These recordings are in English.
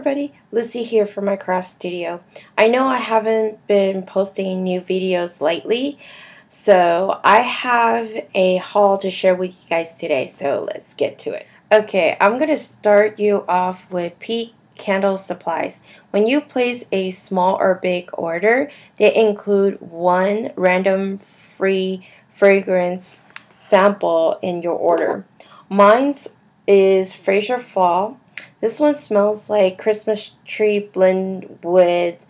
everybody, Lucy here from my craft studio. I know I haven't been posting new videos lately, so I have a haul to share with you guys today, so let's get to it. Okay, I'm going to start you off with Peak Candle Supplies. When you place a small or big order, they include one random free fragrance sample in your order. Mine's is Fraser Fall. This one smells like Christmas tree blend with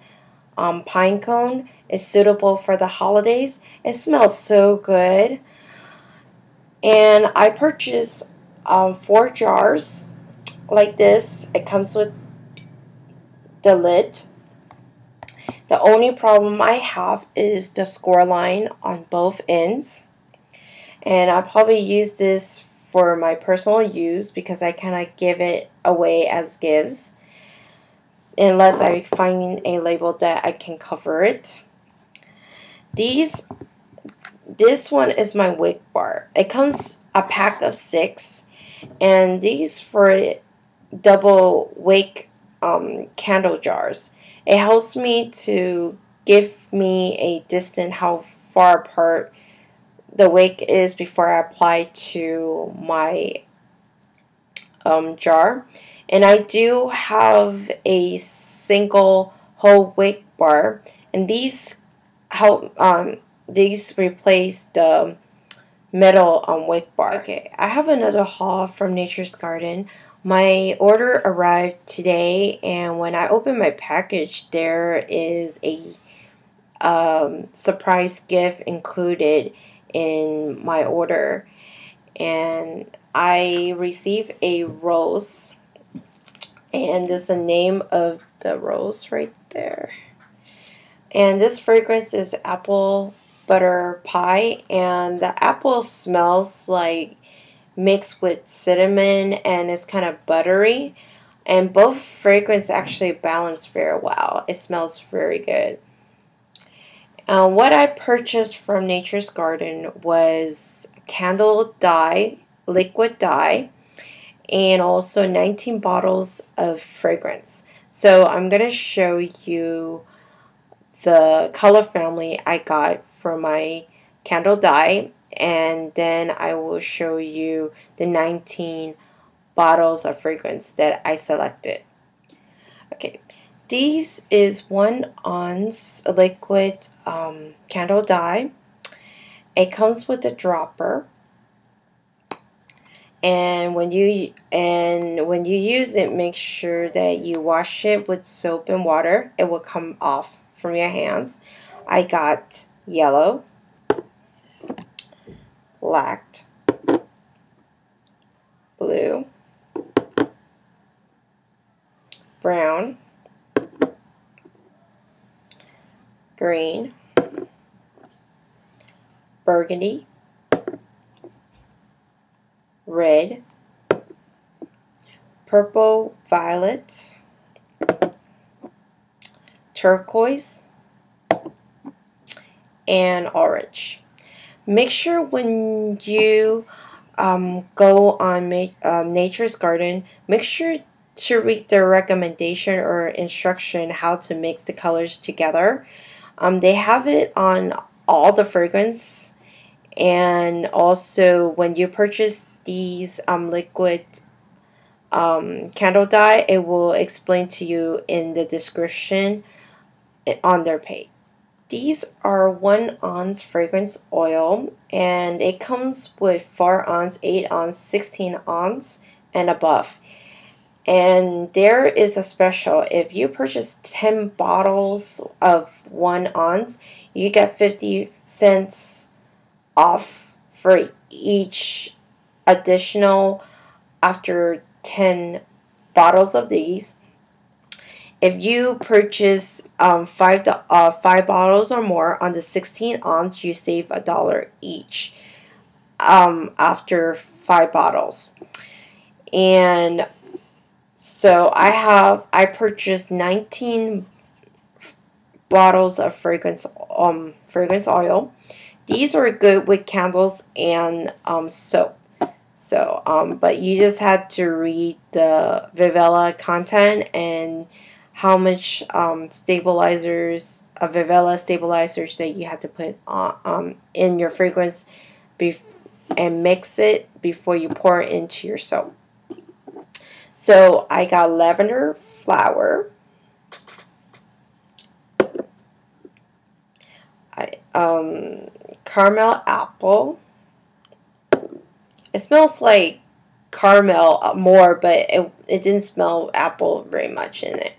pine cone. It's suitable for the holidays. It smells so good. And I purchased 4 jars like this. It comes with the lid. The only problem I have is the score line on both ends. And I'll probably use this for my personal use because I kind of give it away as gifts unless I find a label that I can cover it. This one is my wick bar. It comes a pack of 6, and these for double wick candle jars. It helps me to give me a distance how far apart the wick is before I apply to my jar. And I do have a single whole wick bar, and these help these replace the metal wick bar. Okay, I have another haul from Nature's Garden. My order arrived today, and when I opened my package, there is a surprise gift included in my order, and I received a rose, and there's the name of the rose right there. And this fragrance is apple butter pie, and the apple smells like mixed with cinnamon, and it's kind of buttery, and both fragrance actually balance very well. It smells very good. What I purchased from Nature's Garden was candle dye, liquid dye, and also 19 bottles of fragrance. So I'm going to show you the color family I got for my candle dye, and then I will show you the 19 bottles of fragrance that I selected. Okay. This is 1 ounce liquid candle dye. It comes with a dropper, and when you use it, make sure that you wash it with soap and water. It will come off from your hands. I got yellow, black, blue, brown, green, burgundy, red, purple, violet, turquoise, and orange. Make sure when you go on Nature's Garden, make sure to read the recommendation or instruction how to mix the colors together. They have it on all the fragrance, and also when you purchase these liquid candle dye, it will explain to you in the description on their page. These are 1 ounce fragrance oil, and it comes with 4 ounce, 8 ounce, 16 ounce, and above. And there is a special. If you purchase 10 bottles of 1 ounce, you get 50 cents off for each additional after 10 bottles of these. If you purchase 5 bottles or more on the 16 ounce, you save $1 each after 5 bottles. And so I purchased 19 bottles of fragrance oil. These are good with candles and soap. So but you just had to read the Vivella content and how much stabilizers, Vivella stabilizers that you had to put in your fragrance and mix it before you pour it into your soap. So I got lavender flower, caramel apple. It smells like caramel more, but it didn't smell apple very much in it.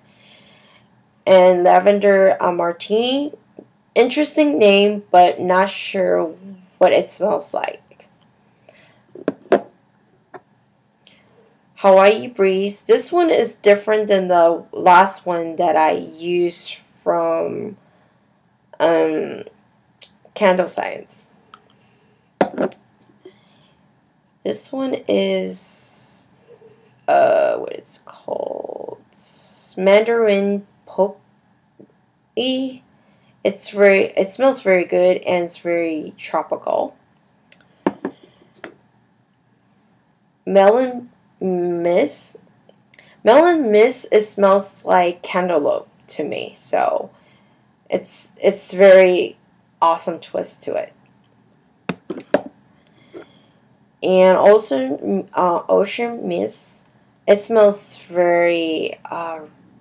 And lavender martini. Interesting name, but not sure what it smells like. Hawaii Breeze. This one is different than the last one that I used from Candle Science. This one is what is it called? Mandarin Poke. It smells very good and it's very tropical. Melon Mist. Melon Mist, it smells like cantaloupe to me, so it's very awesome twist to it. And also Ocean Mist, it smells very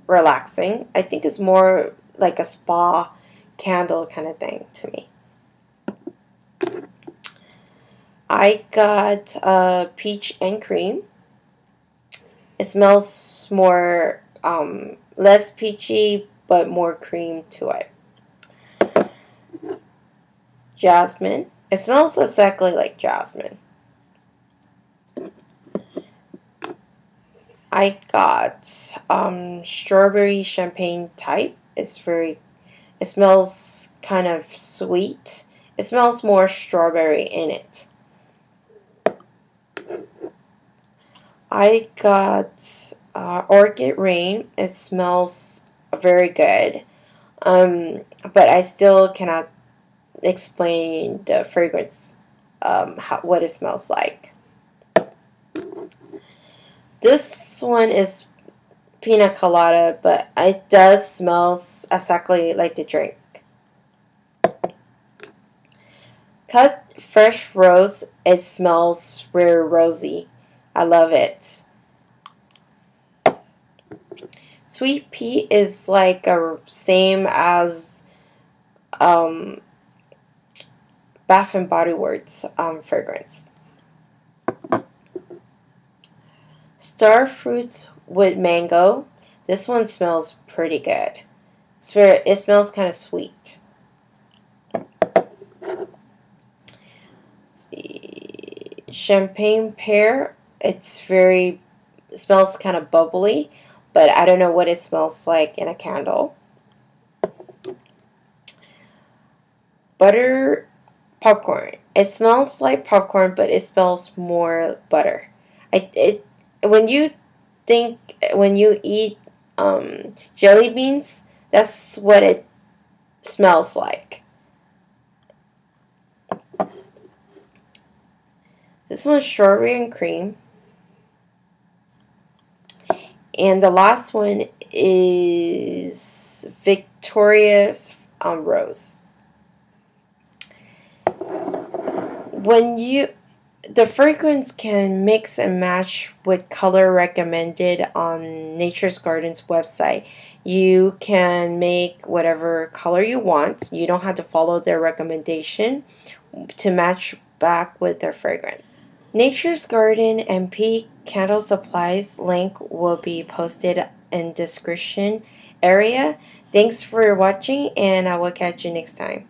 relaxing. I think it's more like a spa candle kind of thing to me. I got peach and cream. It smells more less peachy but more cream to it. Jasmine. It smells exactly like jasmine. I got strawberry champagne type. It smells kind of sweet. It smells more strawberry in it. I got Orchid Rain. It smells very good, but I still cannot explain the fragrance, what it smells like. This one is pina colada, but it does smell exactly like the drink. Cut Fresh Rose. It smells very rosy. I love it. Sweet Pea is like same as Bath and Body Works fragrance. Star Fruits with Mango. This one smells pretty good. It smells kind of sweet. Let's see. Champagne Pear. It smells kind of bubbly, but I don't know what it smells like in a candle. Butter popcorn. It smells like popcorn, but it smells more butter. When you eat jelly beans, that's what it smells like. This one's strawberry and cream. And the last one is Victoria's Rose. The fragrance can mix and match with color recommended on Nature's Garden's website. You can make whatever color you want. You don't have to follow their recommendation to match back with their fragrance. Nature's Garden MP candle supplies link will be posted in description area. Thanks for watching, and I will catch you next time.